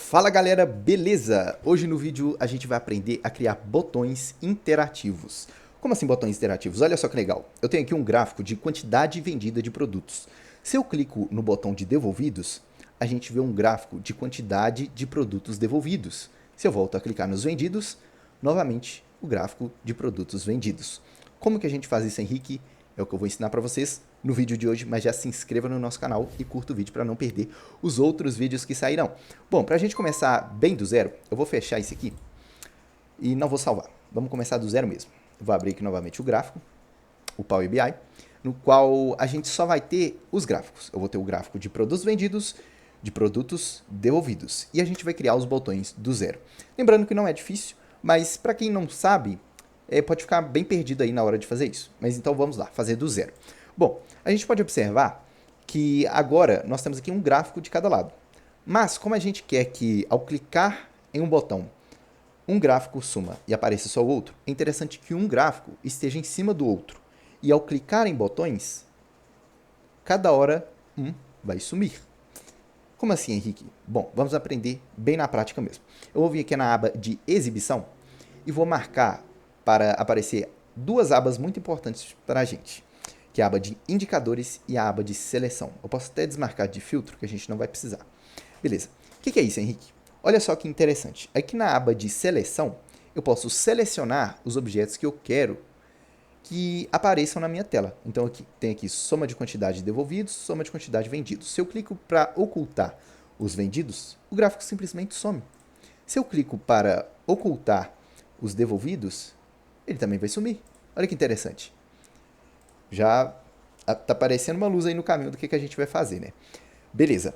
Fala galera, beleza? Hoje no vídeo a gente vai aprender a criar botões interativos. Como assim botões interativos? Olha só que legal. Eu tenho aqui um gráfico de quantidade vendida de produtos. Se eu clico no botão de devolvidos, a gente vê um gráfico de quantidade de produtos devolvidos. Se eu volto a clicar nos vendidos, novamente o gráfico de produtos vendidos. Como que a gente faz isso, Henrique? É o que eu vou ensinar para vocês no vídeo de hoje, mas já se inscreva no nosso canal e curta o vídeo para não perder os outros vídeos que sairão. Bom, para a gente começar bem do zero, eu vou fechar isso aqui e não vou salvar. Vamos começar do zero mesmo. Vou abrir aqui novamente o gráfico, o Power BI, no qual a gente só vai ter os gráficos. Eu vou ter o gráfico de produtos vendidos, de produtos devolvidos. E a gente vai criar os botões do zero. Lembrando que não é difícil, mas para quem não sabe, pode ficar bem perdido aí na hora de fazer isso. Mas então vamos lá, fazer do zero. Bom, a gente pode observar que agora nós temos aqui um gráfico de cada lado. Mas como a gente quer que ao clicar em um botão, um gráfico suma e apareça só o outro, é interessante que um gráfico esteja em cima do outro. E ao clicar em botões, cada hora um vai sumir. Como assim, Henrique? Bom, vamos aprender bem na prática mesmo. Eu vou vir aqui na aba de exibição e vou marcar para aparecer duas abas muito importantes para a gente, que é a aba de indicadores e a aba de seleção. Eu posso até desmarcar de filtro, que a gente não vai precisar. Beleza. O que é isso, Henrique? Olha só que interessante. Aqui na aba de seleção, eu posso selecionar os objetos que eu quero que apareçam na minha tela. Então, aqui tem aqui soma de quantidade devolvidos, soma de quantidade vendidos. Se eu clico para ocultar os vendidos, o gráfico simplesmente some. Se eu clico para ocultar os devolvidos, ele também vai sumir. Olha que interessante. Já está aparecendo uma luz aí no caminho do que a gente vai fazer, né? Beleza.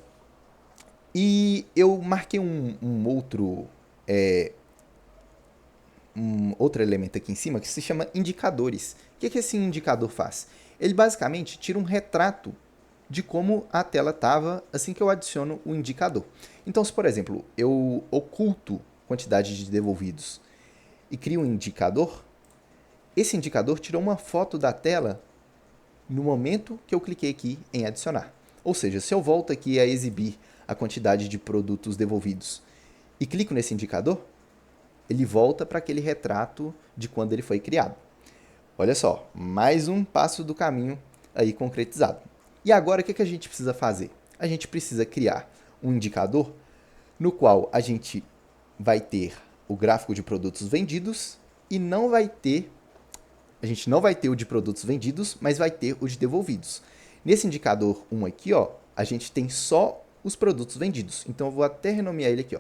E eu marquei um outro elemento aqui em cima que se chama indicadores. O que esse indicador faz? Ele basicamente tira um retrato de como a tela estava assim que eu adiciono o indicador. Então, se por exemplo, eu oculto quantidade de devolvidos e crio um indicador, esse indicador tirou uma foto da tela no momento que eu cliquei aqui em adicionar. Ou seja, se eu volto aqui a exibir a quantidade de produtos devolvidos e clico nesse indicador, ele volta para aquele retrato de quando ele foi criado. Olha só, mais um passo do caminho aí concretizado. E agora o que a gente precisa fazer? A gente precisa criar um indicador no qual a gente vai ter o gráfico de produtos vendidos e a gente não vai ter o de produtos vendidos, mas vai ter o de devolvidos. Nesse indicador 1 aqui, ó, a gente tem só os produtos vendidos. Então eu vou até renomear ele aqui, ó.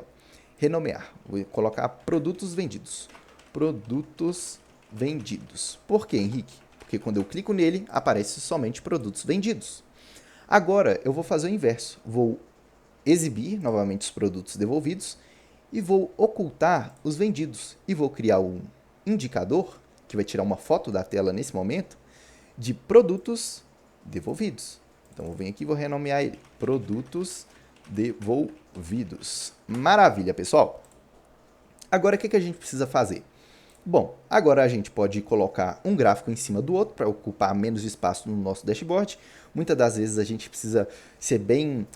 Renomear. Vou colocar produtos vendidos. Produtos vendidos. Por quê, Henrique? Porque quando eu clico nele, aparece somente produtos vendidos. Agora, eu vou fazer o inverso. Vou exibir novamente os produtos devolvidos e vou ocultar os vendidos. E vou criar um indicador, que vai tirar uma foto da tela nesse momento, de produtos devolvidos. Então, eu venho aqui e vou renomear ele. Produtos devolvidos. Maravilha, pessoal. Agora, o que a gente precisa fazer? Bom, agora a gente pode colocar um gráfico em cima do outro para ocupar menos espaço no nosso dashboard. Muitas das vezes a gente precisa ser bem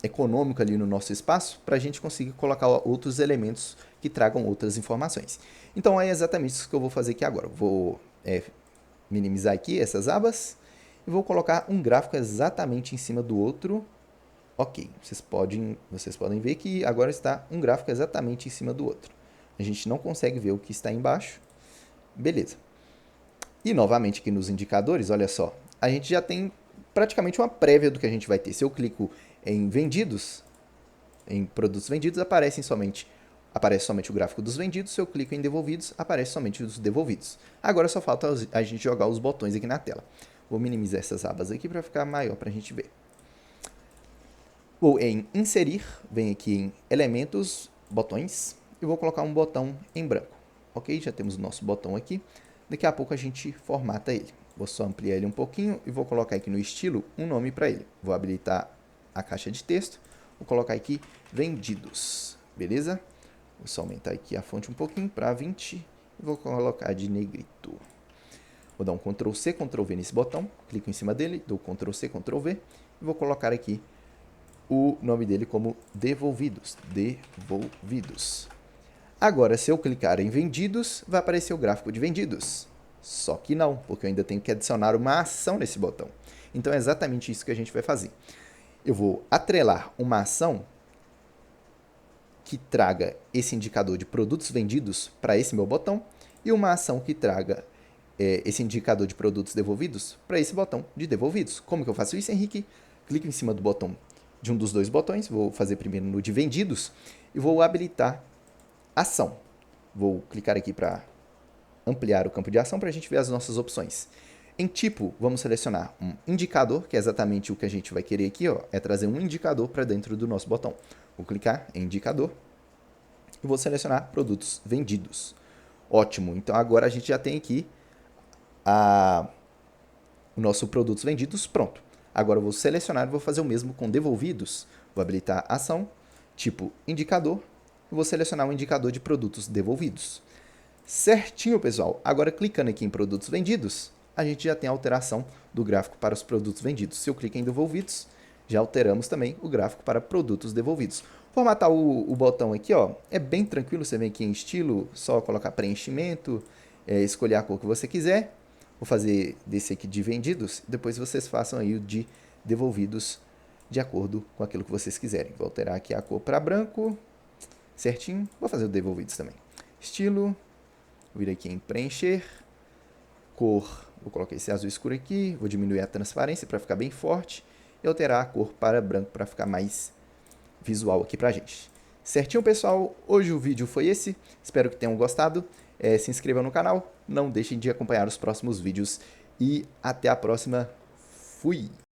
econômico ali no nosso espaço para a gente conseguir colocar outros elementos que tragam outras informações. Então é exatamente isso que eu vou fazer aqui agora. Vou minimizar aqui essas abas e vou colocar um gráfico exatamente em cima do outro. Ok, vocês podem ver que agora está um gráfico exatamente em cima do outro. A gente não consegue ver o que está embaixo. Beleza. E novamente aqui nos indicadores, olha só, a gente já tem praticamente uma prévia do que a gente vai ter. Se eu clico em vendidos, em produtos vendidos, aparece somente o gráfico dos vendidos. Se eu clico em devolvidos, aparece somente os devolvidos. Agora só falta a gente jogar os botões aqui na tela. Vou minimizar essas abas aqui para ficar maior para a gente ver. Vou em inserir, venho aqui em elementos, botões, e vou colocar um botão em branco. Ok? Já temos o nosso botão aqui. Daqui a pouco a gente formata ele. Vou só ampliar ele um pouquinho e vou colocar aqui no estilo um nome para ele. Vou habilitar a caixa de texto. Vou colocar aqui vendidos. Beleza? Vou só aumentar aqui a fonte um pouquinho para 20 e vou colocar de negrito. Vou dar um Ctrl C, Ctrl V nesse botão. Clico em cima dele, dou Ctrl C, Ctrl V e vou colocar aqui o nome dele como devolvidos. Devolvidos. Agora, se eu clicar em vendidos, vai aparecer o gráfico de vendidos. Só que não, porque eu ainda tenho que adicionar uma ação nesse botão. Então, é exatamente isso que a gente vai fazer. Eu vou atrelar uma ação que traga esse indicador de produtos vendidos para esse meu botão e uma ação que traga esse indicador de produtos devolvidos para esse botão de devolvidos. Como que eu faço isso, Henrique? Clico em cima do botão de um dos dois botões, vou fazer primeiro no de vendidos e vou habilitar ação. Vou clicar aqui para ampliar o campo de ação para a gente ver as nossas opções. Em tipo, vamos selecionar um indicador, que é exatamente o que a gente vai querer aqui, ó, é trazer um indicador para dentro do nosso botão. Vou clicar em indicador e vou selecionar produtos vendidos. Ótimo, então agora a gente já tem aqui o nosso produtos vendidos pronto. Agora eu vou selecionar e vou fazer o mesmo com devolvidos. Vou habilitar ação, tipo indicador, e vou selecionar o indicador de produtos devolvidos. Certinho, pessoal. Agora, clicando aqui em produtos vendidos, a gente já tem a alteração do gráfico para os produtos vendidos. Se eu clico em devolvidos, já alteramos também o gráfico para produtos devolvidos. Formatar o botão aqui, ó, é bem tranquilo. Você vem aqui em estilo, só colocar preenchimento, escolher a cor que você quiser. Vou fazer desse aqui de vendidos, depois vocês façam aí o de devolvidos de acordo com aquilo que vocês quiserem. Vou alterar aqui a cor para branco, certinho. Vou fazer o devolvidos também. Estilo, vou vir aqui em preencher, cor, vou colocar esse azul escuro aqui, vou diminuir a transparência para ficar bem forte e alterar a cor para branco para ficar mais visual aqui pra gente. Certinho, pessoal? Hoje o vídeo foi esse, espero que tenham gostado. Se inscrevam no canal, não deixem de acompanhar os próximos vídeos e até a próxima. Fui!